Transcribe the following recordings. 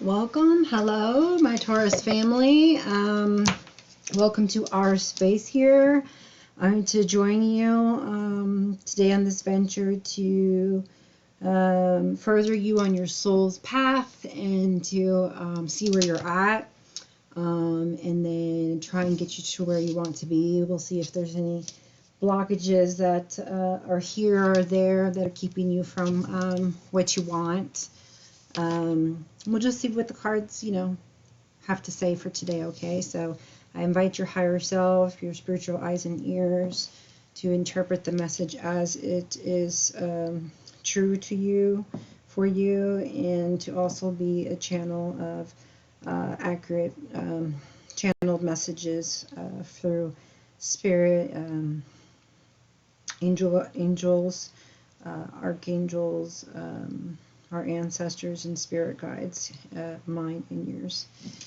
Welcome. Hello, my Taurus family. Welcome to our space here. I'm to join you today on this venture to further you on your soul's path and to see where you're at and then try and get you to where you want to be. We'll see if there's any blockages that are here or there that are keeping you from what you want. We'll just see what the cards, have to say for today, okay? So I invite your higher self, your spiritual eyes and ears to interpret the message as it is true to you, for you, and to also be a channel of accurate channeled messages through spirit, angels, archangels, our ancestors and spirit guides, mine and yours.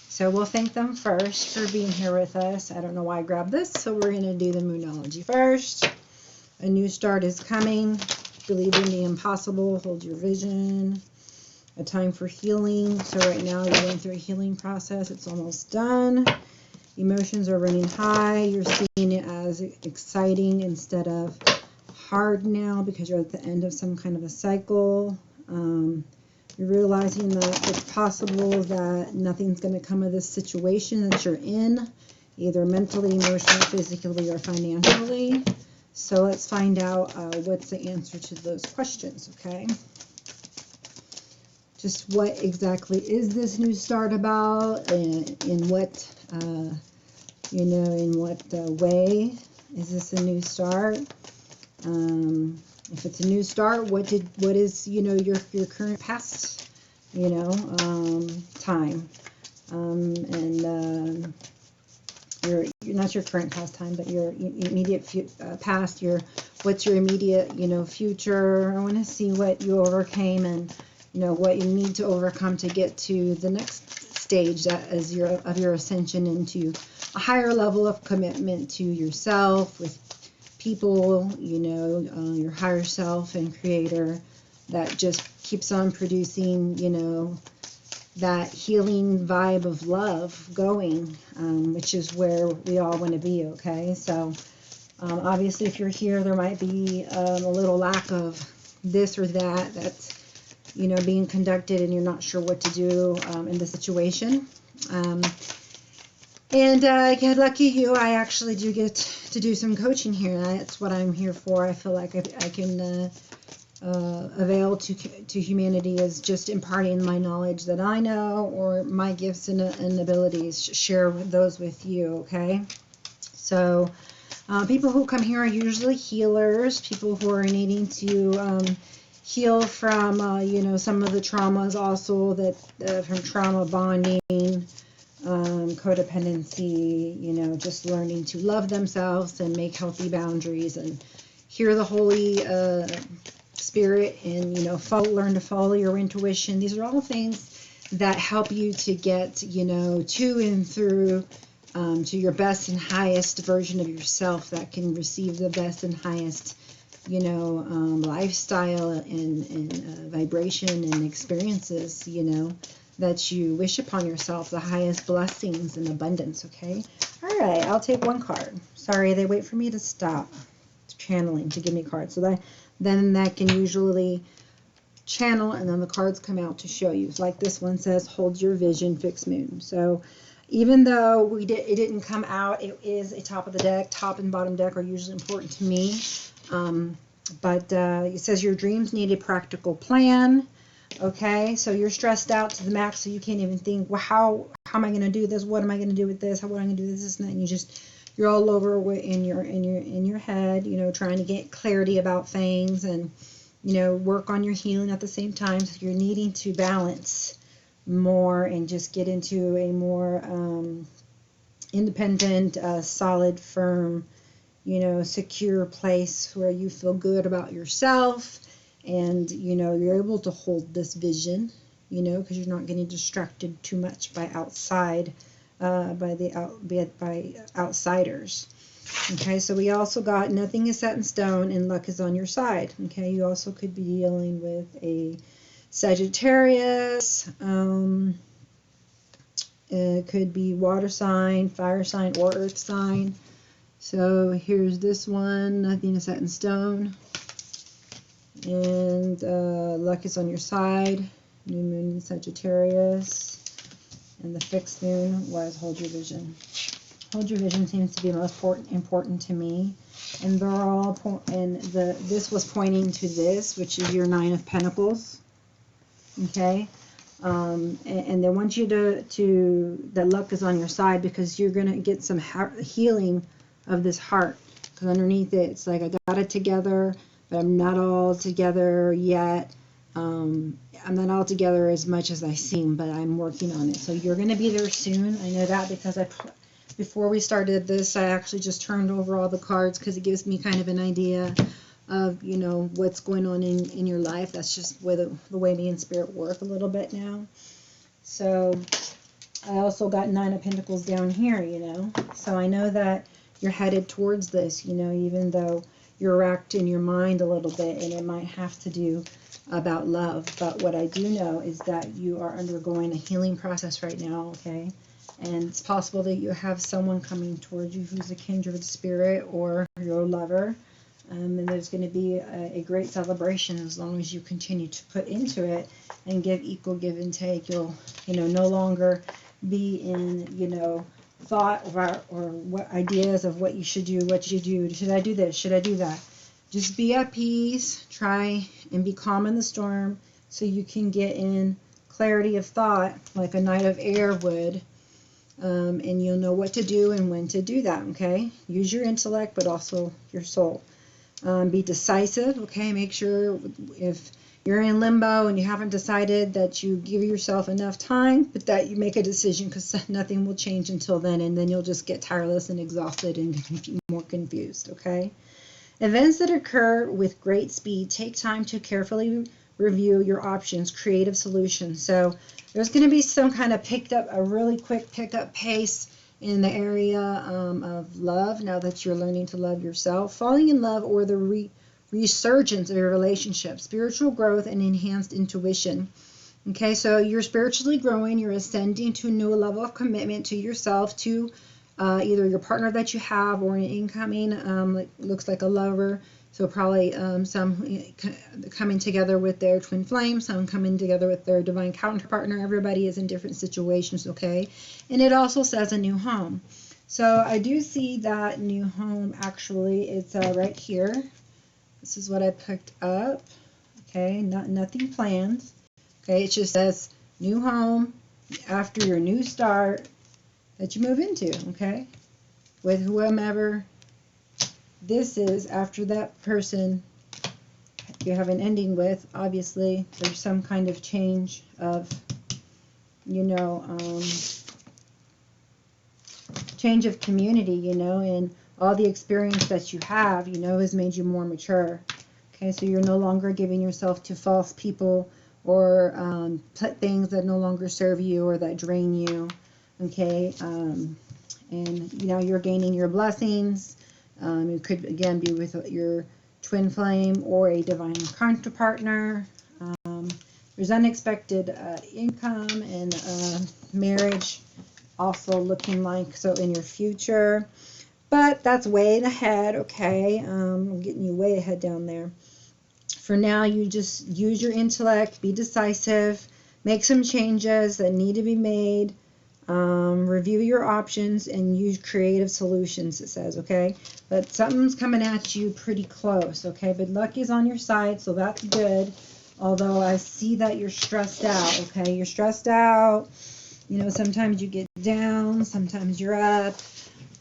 So we'll thank them first for being here with us. I don't know why I grabbed this, so we're going to do the Moonology first. A new start is coming. Believe in the impossible. Hold your vision. A time for healing. So right now you're going through a healing process. It's almost done. Emotions are running high. You're seeing it as exciting instead of hard now because you're at the end of some kind of a cycle. You're realizing that it's possible that nothing's going to come of this situation that you're in, either mentally, emotionally, physically, or financially. So let's find out what's the answer to those questions, okay? Just what exactly is this new start about, and in what, in what way is this a new start? If it's a new start, what is, your current past, time, and your not your current past time, but your immediate past, what's your immediate, future. I want to see what you overcame and, what you need to overcome to get to the next stage that is of your ascension into a higher level of commitment to yourself, with people, your higher self and creator that just keeps on producing, that healing vibe of love going, which is where we all want to be, okay? So obviously if you're here, there might be a little lack of this or that that's, being conducted and you're not sure what to do in the situation. And yeah, lucky you, I actually do get to do some coaching here. That's what I'm here for. I feel like I can avail to humanity is just imparting my knowledge that I know, or my gifts and abilities, share those with you, okay? So people who come here are usually healers, people who are needing to heal from, some of the traumas also that from trauma bonding, codependency, just learning to love themselves and make healthy boundaries and hear the Holy Spirit and, learn to follow your intuition. These are all things that help you to get, to and through to your best and highest version of yourself that can receive the best and highest, lifestyle and vibration and experiences, that you wish upon yourself, the highest blessings and abundance, okay? All right, I'll take one card. Sorry, they wait for me to stop channeling to give me cards. So then that can usually channel, and then the cards come out to show you. Like this one says, hold your vision, fixed moon. So even though it didn't come out, it is a top of the deck. Top and bottom deck are usually important to me. But it says your dreams need a practical plan. Okay, so you're stressed out to the max, so you can't even think, well, how am I going to do this? What am I going to do with this? What am I going to do with this and that? And you're all over in your head, trying to get clarity about things and, work on your healing at the same time. So you're needing to balance more and just get into a more independent, solid, firm, secure place where you feel good about yourself. And, you're able to hold this vision, because you're not getting distracted too much by outside, by outsiders. Okay, so we also got nothing is set in stone and luck is on your side. Okay, you also could be dealing with a Sagittarius, It could be water sign, fire sign, or earth sign. So here's this one, nothing is set in stone. And luck is on your side. New moon in Sagittarius. And the fixed moon was hold your vision. Hold your vision seems to be most important to me. And they're all this was pointing to this, which is your 9 of Pentacles. Okay. And they want you that luck is on your side, because you're going to get some healing of this heart. Because underneath it, it's like, I got it together, but I'm not all together yet. I'm not all together as much as I seem, but I'm working on it. So you're going to be there soon. I know that because before we started this, I actually just turned over all the cards, because it gives me kind of an idea of, you know, what's going on in your life. That's just the way me and Spirit work a little bit now. So I also got 9 of Pentacles down here, you know. So I know that you're headed towards this, you know, even though you're racked in your mind a little bit, and it might have to do about love. But what I do know is that you are undergoing a healing process right now, okay? And it's possible that you have someone coming towards you who's a kindred spirit or your lover. And there's going to be a great celebration as long as you continue to put into it and give equal give and take. You'll, you know, no longer be in, you know, thought or what ideas of what you should do, what you do. Should I do this? Should I do that? Just be at peace. Try and be calm in the storm so you can get in clarity of thought like a Knight of Air would. And you'll know what to do and when to do that, okay? Use your intellect, but also your soul. Be decisive, okay? Make sure if you're in limbo and you haven't decided, that you give yourself enough time, but that you make a decision, because nothing will change until then, and then you'll just get tireless and exhausted and more confused, okay? Events that occur with great speed. Take time to carefully review your options, creative solutions. So there's going to be some kind of a really quick pickup pace in the area of love, now that you're learning to love yourself, falling in love, or the resurgence of your relationship, spiritual growth, and enhanced intuition. Okay, so you're spiritually growing, you're ascending to a new level of commitment to yourself, to either your partner that you have or an incoming, looks like a lover. So probably some coming together with their twin flame, some coming together with their divine counterpartner. Everybody is in different situations, okay? And it also says a new home. So I do see that new home, actually, it's right here. This is what I picked up, okay? Nothing planned, okay? It just says new home after your new start that you move into, okay? With whomever this is, after that person you have an ending with. Obviously there's some kind of change of, you know, change of community, you know, and all the experience that you have, you know, has made you more mature. Okay, so you're no longer giving yourself to false people or things that no longer serve you or that drain you. Okay, and you know, you're gaining your blessings. You could again be with your twin flame or a divine counterpartner. There's unexpected income and marriage also looking like so in your future, but that's way ahead. Okay, I'm getting you way ahead down there. For now, you just use your intellect, be decisive, make some changes that need to be made. Review your options and use creative solutions, it says, okay? But something's coming at you pretty close, okay? But luck is on your side, so that's good. Although I see that you're stressed out, okay? You're stressed out. You know, sometimes you get down, sometimes you're up.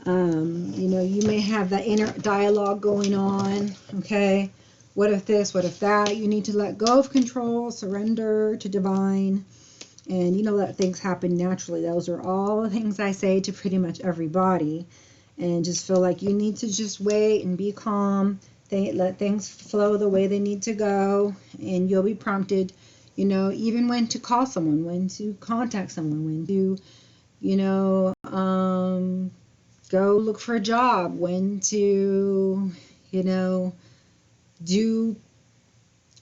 You know, you may have that inner dialogue going on, okay? What if this? What if that? You need to let go of control, surrender to divine. And, you know, let things happen naturally. Those are all the things I say to pretty much everybody. And just feel like you need to just wait and be calm. Let things flow the way they need to go. And you'll be prompted, you know, even when to call someone, when to contact someone, when to, you know, go look for a job, when to, you know, do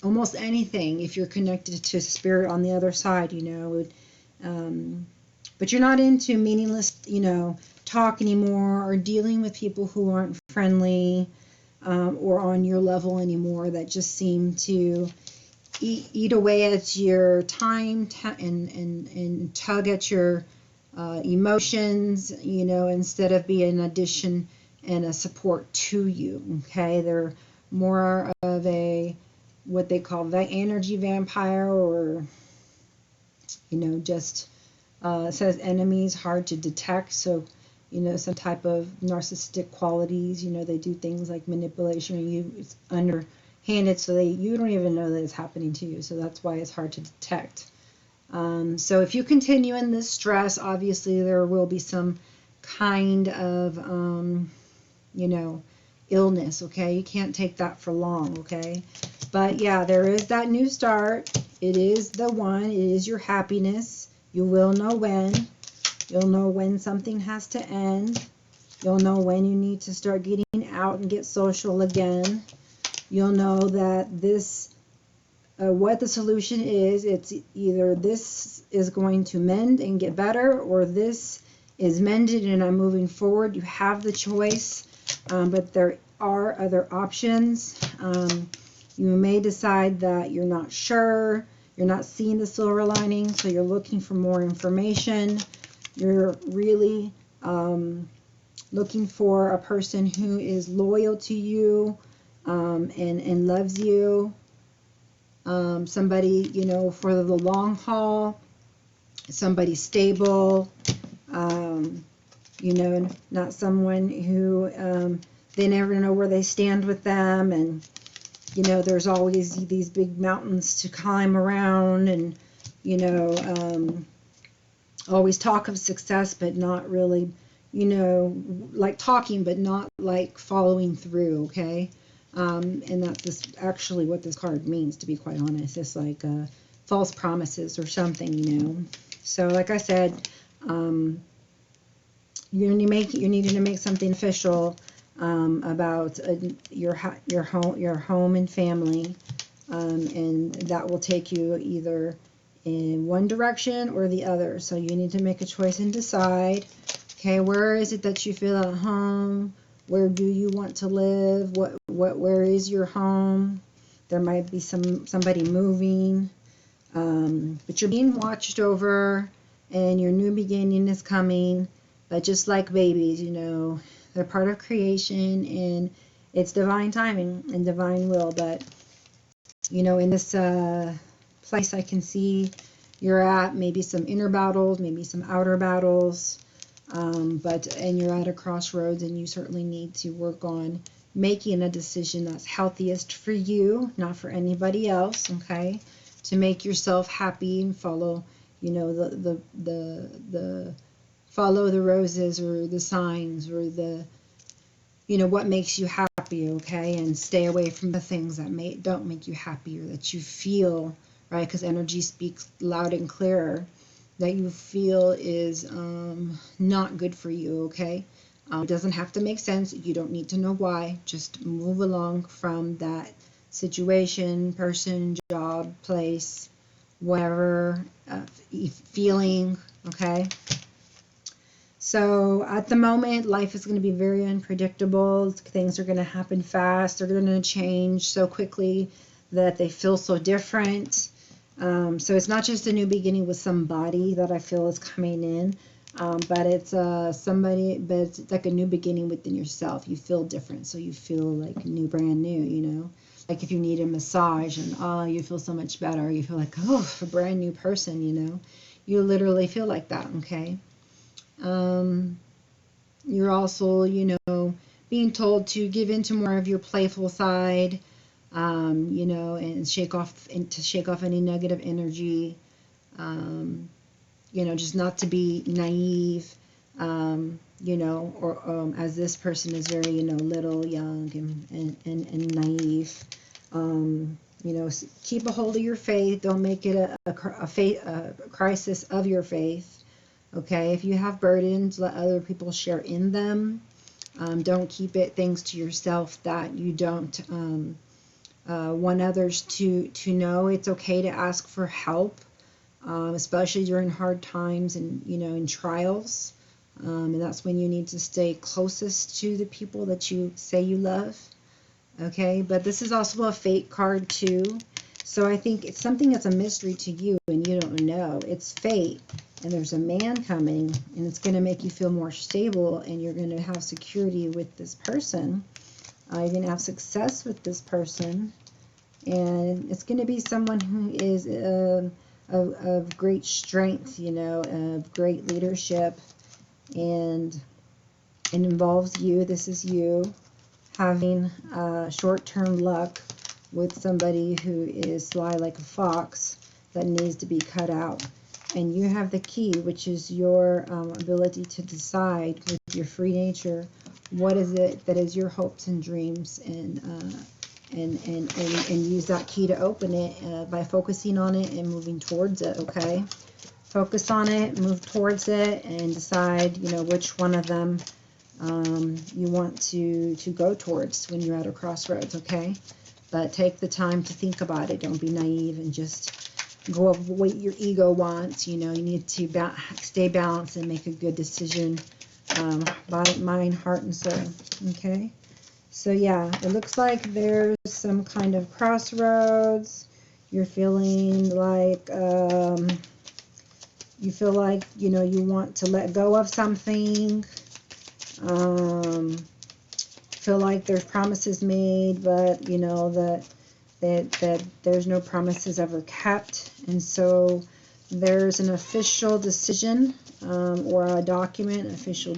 almost anything if you're connected to spirit on the other side, you know, but you're not into meaningless, talk anymore, or dealing with people who aren't friendly, or on your level anymore, that just seem to eat away at your time and tug at your emotions, instead of being an addition and a support to you. Okay, they're more of what they call the energy vampire, or just says enemies, hard to detect. So some type of narcissistic qualities. They do things like manipulation, it's underhanded, so you don't even know that it's happening to you. So that's why it's hard to detect. So if you continue in this stress, obviously there will be some kind of illness. Okay, you can't take that for long. Okay, but yeah, there is that new start. It is the one. It is your happiness. You will know when. You'll know when something has to end. You'll know when you need to start getting out and get social again. You'll know that this, what the solution is. It's either this is going to mend and get better, or this is mended and I'm moving forward. You have the choice, but there are other options. You may decide that you're not sure. You're not seeing the silver lining, so you're looking for more information. You're really looking for a person who is loyal to you, and loves you. Somebody, for the long haul. Somebody stable. Not someone who they never know where they stand with them, and there's always these big mountains to climb around, and always talk of success, but not really, like talking, but not like following through. Okay, and that's actually what this card means, to be quite honest. It's like false promises or something. So like I said, you needed to make something official about your home and family, and that will take you either in one direction or the other. So you need to make a choice and decide. Okay, where is it that you feel at home? Where do you want to live? Where is your home? There might be somebody moving, but you're being watched over, and your new beginning is coming. But just like babies, they're part of creation, and it's divine timing and divine will. But in this place I can see you're at, maybe some inner battles, maybe some outer battles, and you're at a crossroads, and you certainly need to work on making a decision that's healthiest for you, not for anybody else. Okay, to make yourself happy and follow follow the roses, or the signs, or the what makes you happy. Okay, and stay away from the things that don't make you happy, or that you feel, right? Because energy speaks loud and clear, that you feel is not good for you. Okay, it doesn't have to make sense. You don't need to know why. Just move along from that situation, person, job, place, whatever, feeling. Okay, so at the moment, life is going to be very unpredictable. Things are going to happen fast. They're going to change so quickly that they feel so different. So it's not just a new beginning with somebody that I feel is coming in, but it's but it's like a new beginning within yourself. You feel different, so you feel like new, brand new. Like if you need a massage, and you feel so much better. You feel like, a brand new person. You literally feel like that. Okay. You're also, being told to give into more of your playful side, and shake off any negative energy, just not to be naive, or as this person is very, little, young, and naive. Keep a hold of your faith. Don't make it a crisis of your faith. Okay, if you have burdens, let other people share in them. Don't keep things to yourself that you don't want others to know. It's okay to ask for help. especially during hard times and, you know, in trials. And that's when you need to stay closest to the people that you say you love. Okay, but this is also a fate card too. So I think it's something that's a mystery to you and you don't know. It's fate, and there's a man coming, and it's going to make you feel more stable, and you're going to have security with this person. You're going to have success with this person, and it's going to be someone who is of great strength, you know, of great leadership, and it involves you. This is you having short-term luck with somebody who is sly like a fox that needs to be cut out. And you have the key, which is your ability to decide with your free nature what is it that is your hopes and dreams, and use that key to open it by focusing on it and moving towards it. Okay, focus on it, move towards it, and decide, you know, which one of them you want to go towards when you're at a crossroads. Okay, but take the time to think about it. Don't be naive and just go of what your ego wants. You know, you need to stay balanced and make a good decision by mind, heart, and soul. Okay, so yeah, it looks like there's some kind of crossroads. You're feeling like you feel like, you know, you want to let go of something. Feel like there's promises made, but you know that there's no promises ever kept, and so there's an official decision or a document, official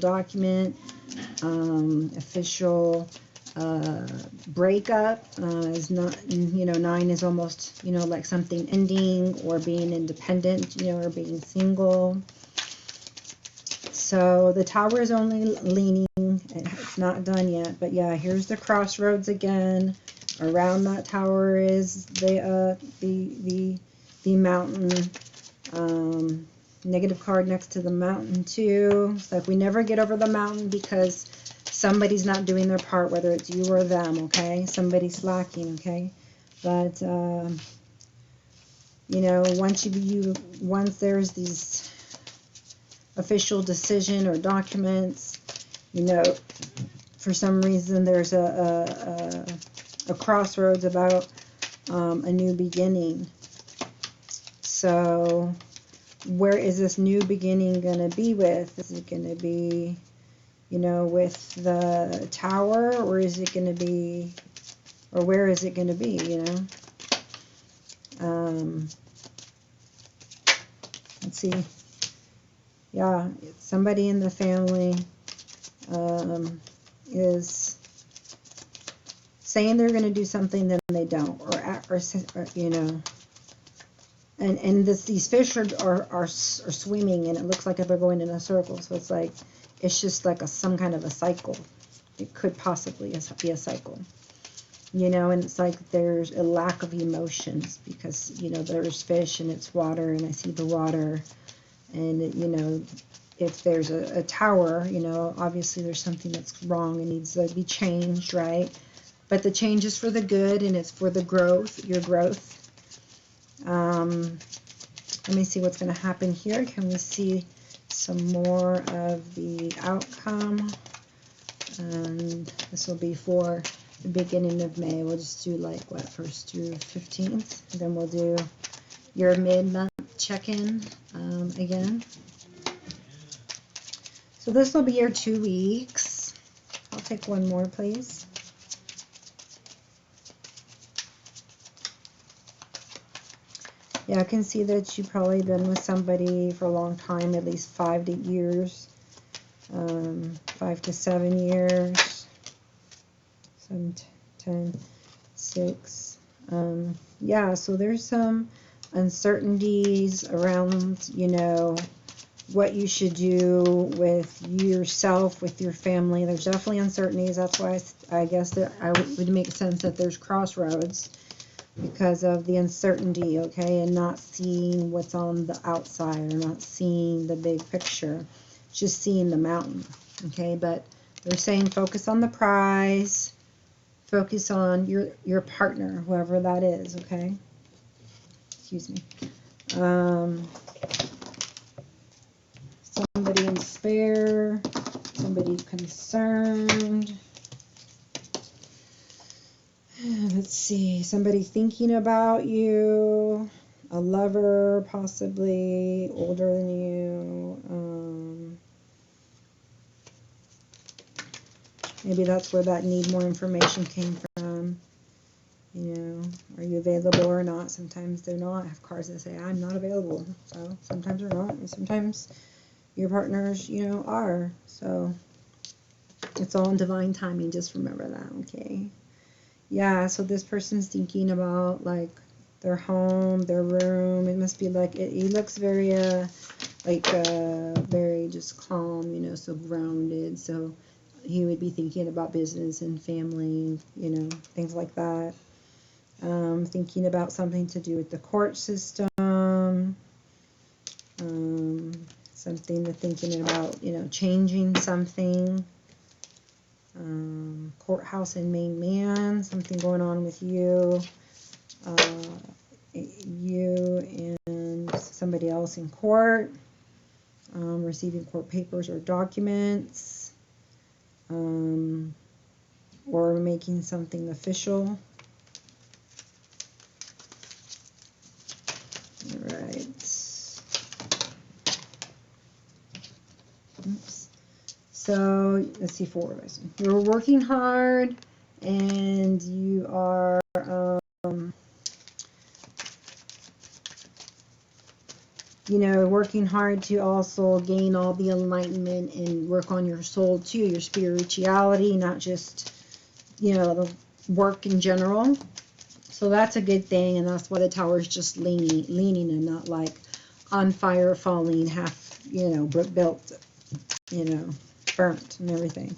breakup is not, you know, 9 is almost, you know, like something ending or being independent, you know, or being single. So the Tower is only leaning, it's not done yet, but yeah, here's the crossroads again. Around that Tower is the mountain. Negative card next to the mountain too. It's like we never get over the mountain because somebody's not doing their part, whether it's you or them. Okay, somebody's slacking. Okay, but you know, once there's these official decision or documents, you know, for some reason there's a crossroads about a new beginning. So where is this new beginning going to be with? Is it going to be, you know, with the Tower, or is it going to be, or where is it going to be, you know? Let's see. Yeah, somebody in the family is saying they're going to do something, then they don't, or you know, and these fish are swimming, and it looks like they're going in a circle. So it's like, it's just like some kind of a cycle. It could possibly be a cycle, you know, and it's like there's a lack of emotions because, you know, there's fish and it's water, and I see the water, and you know, if there's a tower, you know, obviously there's something that's wrong and needs to be changed, right? But the change is for the good, and it's for the growth, your growth. Let me see what's going to happen here. Can we see some more of the outcome? And this will be for the beginning of May. We'll just do like what, 1st through 15th. And then we'll do your mid-month check-in again. So this will be your 2 weeks. I'll take one more, please. Yeah, I can see that you've probably been with somebody for a long time, at least 5 to 8 years, 5 to 7 years, 7, 10, 6. Yeah, so there's some uncertainties around, you know, what you should do with yourself, with your family. There's definitely uncertainties. That's why I guess that it would make sense that there's crossroads, because of the uncertainty, okay, and not seeing what's on the outside, or not seeing the big picture, just seeing the mountain, okay. But they're saying focus on the prize, focus on your partner, whoever that is, okay. Excuse me. Somebody in despair, somebody concerned. Let's see, somebody thinking about you, a lover possibly, older than you. Maybe that's where that need more information came from. You know, are you available or not? Sometimes they're not. I have cards that say I'm not available. So sometimes they're not, and sometimes your partners, you know, are. So it's all in divine timing. Just remember that, okay? Yeah, so this person's thinking about like their home, their room. It must be like he looks very very just calm, you know, so grounded. So he would be thinking about business and family, you know, things like that. Thinking about something to do with the court system. Something they're thinking about, you know, changing something. Courthouse and main man, something going on with you. You and somebody else in court. Receiving court papers or documents. Or making something official. Alright. Oops. So, let's see, 4 of us. You're working hard, and you are, you know, working hard to also gain all the enlightenment and work on your soul too, your spirituality, not just, you know, the work in general. So that's a good thing, and that's why the tower is just leaning and not like on fire, falling, half, you know, built, you know, burnt and everything.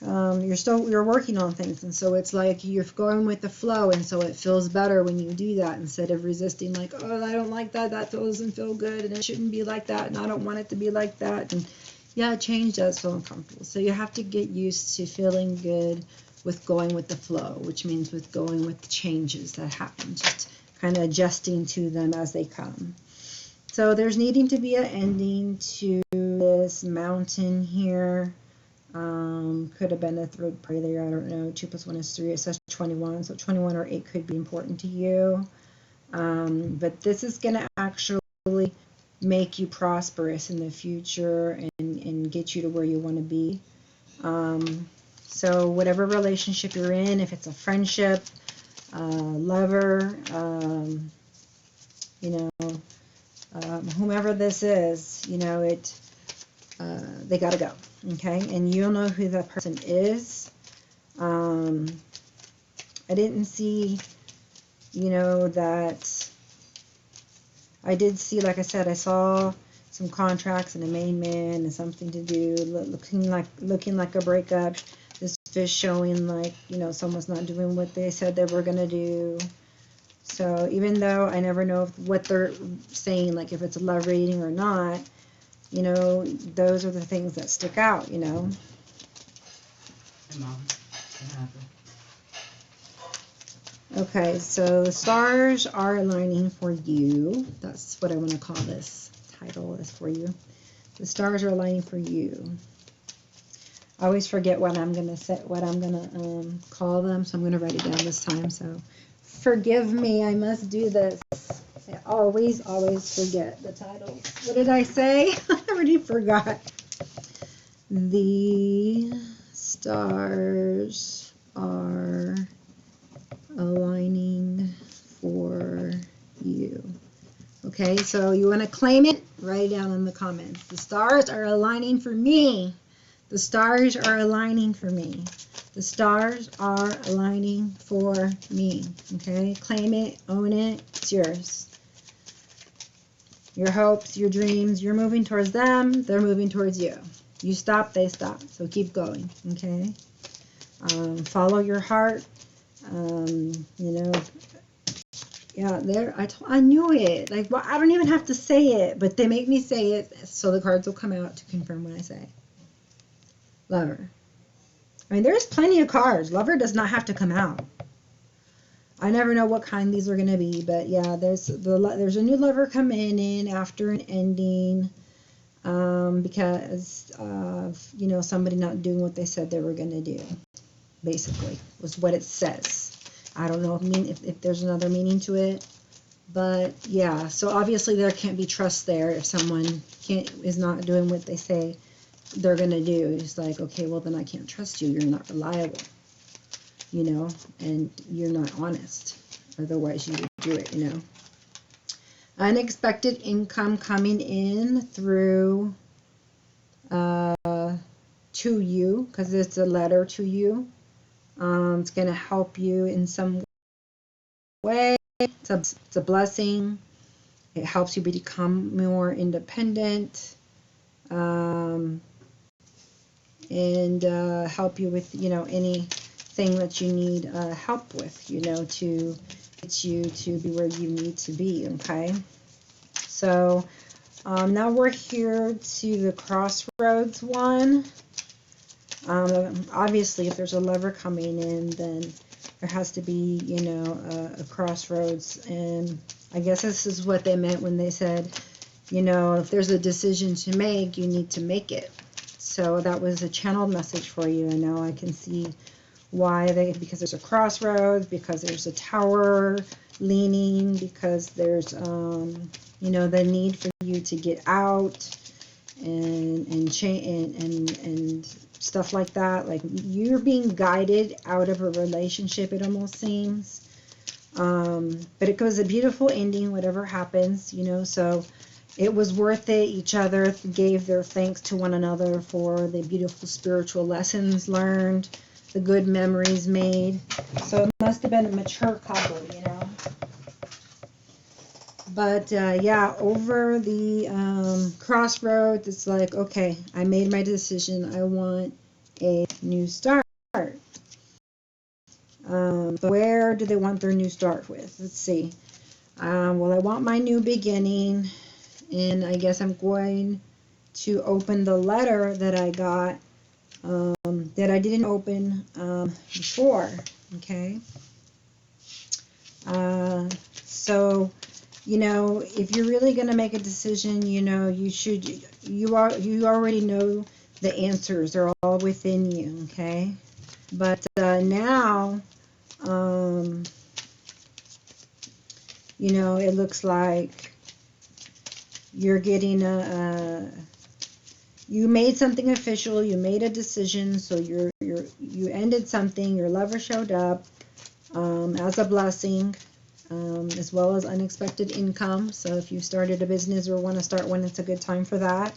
You're working on things, and so it's like you're going with the flow, and so it feels better when you do that instead of resisting, like, oh, I don't like that, that doesn't feel good, and it shouldn't be like that, and I don't want it to be like that. And yeah, change does feel uncomfortable, so you have to get used to feeling good with going with the flow, which means with going with the changes that happen, just kind of adjusting to them as they come. So there's needing to be an ending to this mountain here. Could have been a third party there, I don't know. 2 + 1 is 3. It says 21, so 21 or 8 could be important to you. But this is going to actually make you prosperous in the future and get you to where you want to be. So whatever relationship you're in, if it's a friendship, lover, you know, whomever this is, you know, they got to go, okay? And you'll know who that person is. I didn't see, you know, that I did see, like I said, I saw some contracts and a main man and something to do, looking like a breakup. This fish showing like, you know, someone's not doing what they said they were going to do. So even though I never know what they're saying, like if it's a love reading or not, you know, those are the things that stick out, you know. Hey, Mom. What happened? Okay, so the stars are aligning for you. That's what I want to call this title, is for you. The stars are aligning for you. I always forget what I'm gonna call them, so I'm gonna write it down this time. So forgive me, I must do this. I always forget the titles. What did I say? I already forgot. The stars are aligning for you. Okay, so you want to claim it? Write it down in the comments. The stars are aligning for me. The stars are aligning for me. The stars are aligning for me. Okay, claim it, own it, it's yours. Your hopes, your dreams, you're moving towards them, they're moving towards you. You stop, they stop. So keep going, okay? Follow your heart. You know, yeah, there, I knew it. Like, well, I don't even have to say it, but they make me say it, so the cards will come out to confirm what I say. Lover. I mean, there's plenty of cards. Lover does not have to come out. I never know what kind these are going to be, but yeah, there's a new lover coming in after an ending, because of, you know, somebody not doing what they said they were going to do, basically, was what it says. I don't know if there's another meaning to it, but yeah, so obviously there can't be trust there if someone is not doing what they say they're going to do. It's like, okay, well then I can't trust you. You're not reliable, you know, and you're not honest. Otherwise you would do it, you know. Unexpected income coming in through to you, because it's a letter to you. It's going to help you in some way. It's a blessing. It helps you become more independent, and help you with, you know, anything that you need help with, you know, to get you to be where you need to be. Okay, so now we're here to the crossroads one. Obviously, if there's a lover coming in, then there has to be, you know, a crossroads. And I guess this is what they meant when they said, you know, if there's a decision to make, you need to make it. So that was a channeled message for you. And now I can see why because there's a crossroads, because there's a tower leaning, because there's, you know, the need for you to get out and stuff like that. Like you're being guided out of a relationship, it almost seems. But it was a beautiful ending, whatever happens, you know, so it was worth it. Each other gave their thanks to one another for the beautiful spiritual lessons learned, the good memories made. So it must have been a mature couple, you know. But yeah, over the crossroads, it's like, okay, I made my decision. I want a new start. But where do they want their new start with? Let's see. Well, I want my new beginning. And I guess I'm going to open the letter that I got, that I didn't open before. Okay. So, you know, if you're really going to make a decision, you know, you already know the answers. They're all within you, okay? But now, you know, it looks like you're getting you made something official, you made a decision, so you ended something, your lover showed up as a blessing. As well as unexpected income. So if you started a business or want to start one, it's a good time for that.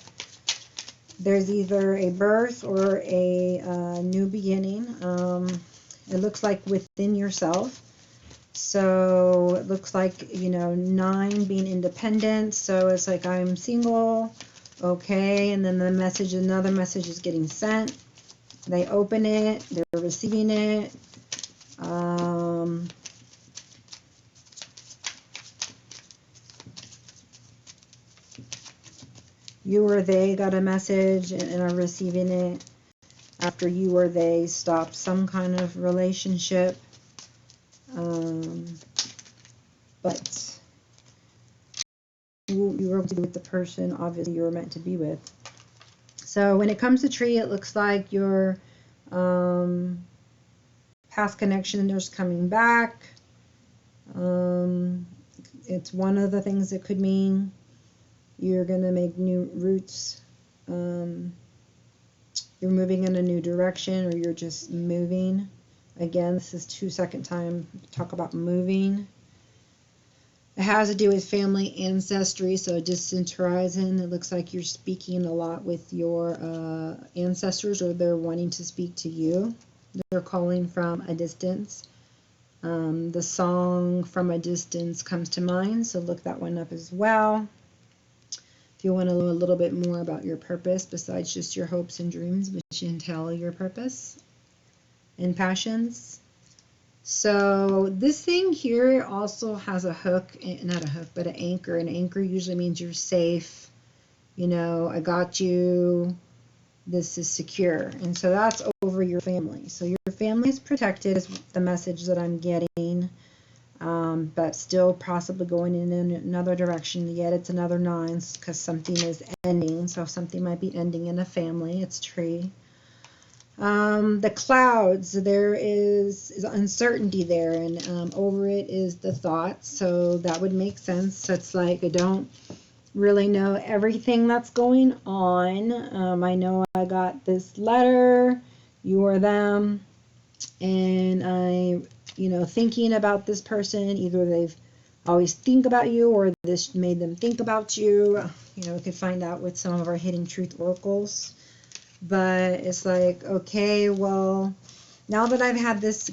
There's either a birth or a new beginning. It looks like within yourself. So it looks like, you know, 9 being independent. So it's like, I'm single. Okay. And then another message is getting sent. They open it. They're receiving it. You or they got a message and are receiving it after you or they stopped some kind of relationship. But you were able to be with the person obviously you were meant to be with. So when it comes to tree, it looks like your past connection is coming back. It's one of the things it could mean. You're going to make new roots. You're moving in a new direction, or you're just moving. Again, this is second time to talk about moving. It has to do with family ancestry, so a distant horizon. It looks like you're speaking a lot with your ancestors, or they're wanting to speak to you. They're calling from a distance. The song From a Distance comes to mind, so look that one up as well. If you want to know a little bit more about your purpose, besides just your hopes and dreams, but you can tell your purpose and passions. So this thing here also has a hook, not a hook, but an anchor. An anchor usually means you're safe. You know, I got you. This is secure. And so that's over your family. So your family is protected is the message that I'm getting. but still possibly going in another direction. Yet it's another 9 because something is ending. So something might be ending in a family. It's tree. The clouds, there is uncertainty there, and over it is the thoughts. So that would make sense. So it's like I don't really know everything that's going on. I know I got this letter, you or them, and I, thinking about this person. Either they've always think about you, or this made them think about you. We could find out with some of our hidden truth oracles. But it's like, okay, well, now that I've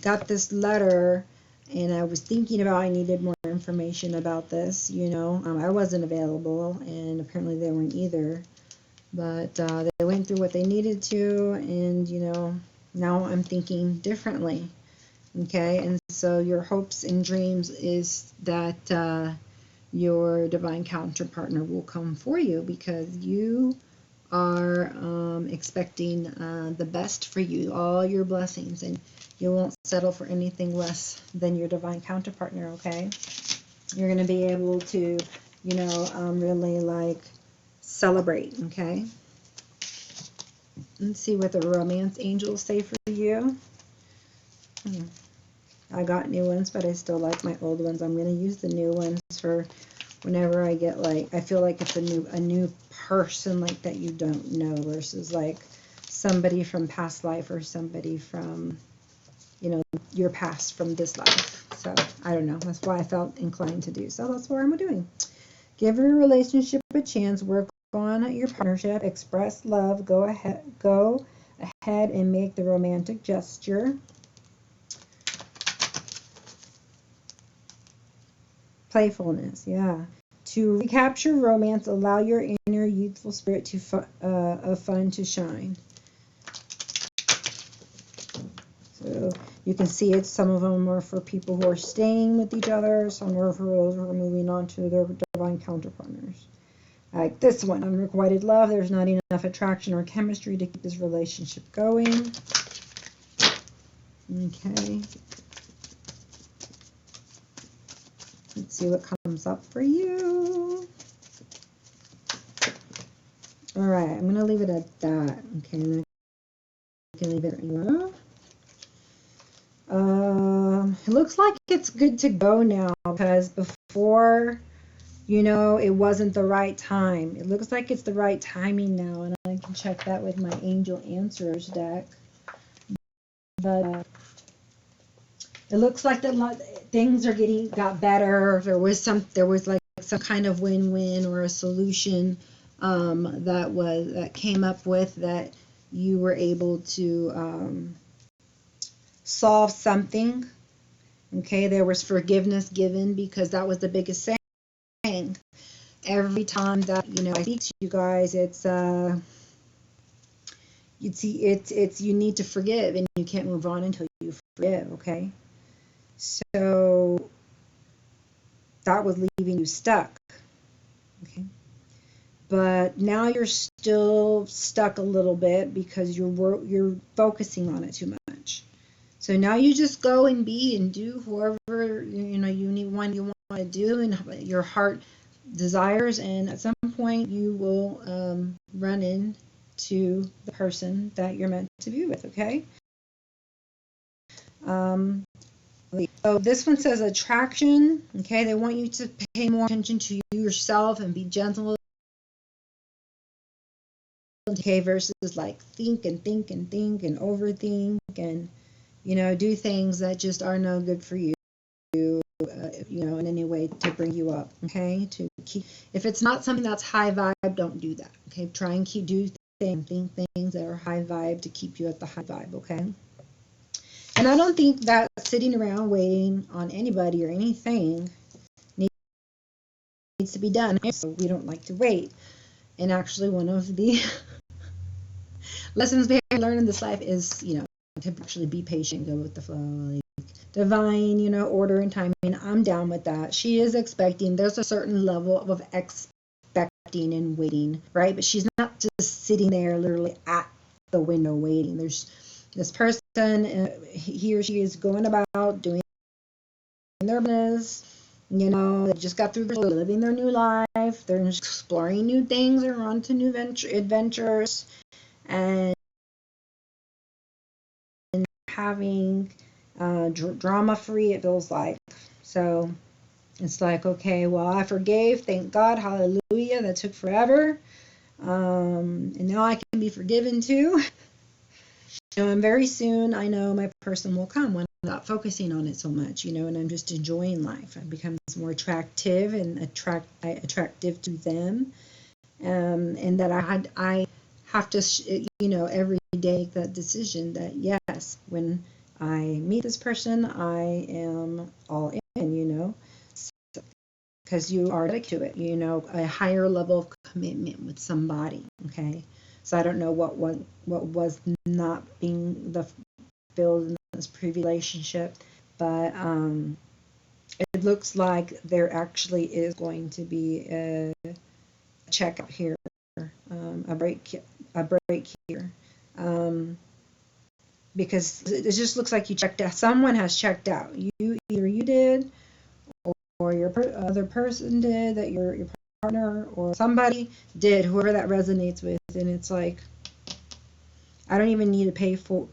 got this letter, and I was thinking about, I needed more information about this, I wasn't available, and apparently they weren't either. But they went through what they needed to, and, now I'm thinking differently. Okay, and so your hopes and dreams is that your divine counterpartner will come for you, because you are expecting the best for you, all your blessings, and you won't settle for anything less than your divine counterpartner. Okay, you're going to be able to, really like celebrate. Okay, let's see what the romance angels say for you. I got new ones, but I still like my old ones. I'm going to use the new ones for whenever I get I feel like it's a new person like that you don't know, versus like somebody from past life, or somebody from, your past from this life. So I don't know. That's why I felt inclined to do. So that's what I'm doing. Give your relationship a chance. Work on your partnership. Express love. Go ahead and make the romantic gesture. Playfulness, yeah. To recapture romance, allow your inner youthful spirit of fun to shine. So you can see it. Some of them are for people who are staying with each other. Some are for those who are moving on to their divine counterpartners. Like this one, unrequited love. There's not enough attraction or chemistry to keep this relationship going. Okay. Let's see what comes up for you. All right, I'm going to leave it at that. Okay, and I can leave it at it looks like it's good to go now, because before, it wasn't the right time. It looks like it's the right timing now, and I can check that with my Angel Answers deck. But it looks like things are got better. There was like some kind of win-win or a solution that came up with, that you were able to solve something. Okay, there was forgiveness given, because that was the biggest thing. Every time that I speak to you guys, it's you need to forgive, and you can't move on until you forgive. Okay, so that was leaving you stuck. Okay, but now you're still stuck a little bit, because you're focusing on it too much. So now you just go and be and do whoever you want to do, and your heart desires, and at some point you will run into the person that you're meant to be with. Okay. So this one says attraction. Okay, they want you to pay more attention to yourself and be gentle. Okay, versus like think and overthink, and do things that just are no good for you. In any way to bring you up. Okay, to keep, if it's not something that's high vibe, don't do that. Okay, try and do think things that are high vibe to keep you at the high vibe. Okay. And I don't think that sitting around waiting on anybody or anything needs to be done. So we don't like to wait. And actually, one of the lessons we have to learn in this life is, to actually be patient, go with the flow, like divine, order and timing. I'm down with that. She is expecting. There's a certain level of expecting and waiting, right? But she's not just sitting there literally at the window waiting. There's this person, he or she is going about doing their business. You know, they just got through living their new life. They're exploring new things. They're on to new adventures. And having drama-free, it feels like. So it's like, okay, well, I forgave. Thank God. Hallelujah. That took forever. And now I can be forgiven too. And very soon, I know my person will come when I'm not focusing on it so much, and I'm just enjoying life. It becomes more attractive and attractive to them. And that I have to, every day make that decision that, yes, when I meet this person, I am all in, because you are dedicated to it, a higher level of commitment with somebody, okay? So I don't know what was not being fulfilled in this previous relationship, but it looks like there actually is going to be a checkup here, a break here, because it just looks like you checked out. Someone has checked out. Either you did, or your other person did, that your partner or somebody did, whoever that resonates with, and it's like, I don't even need to pay for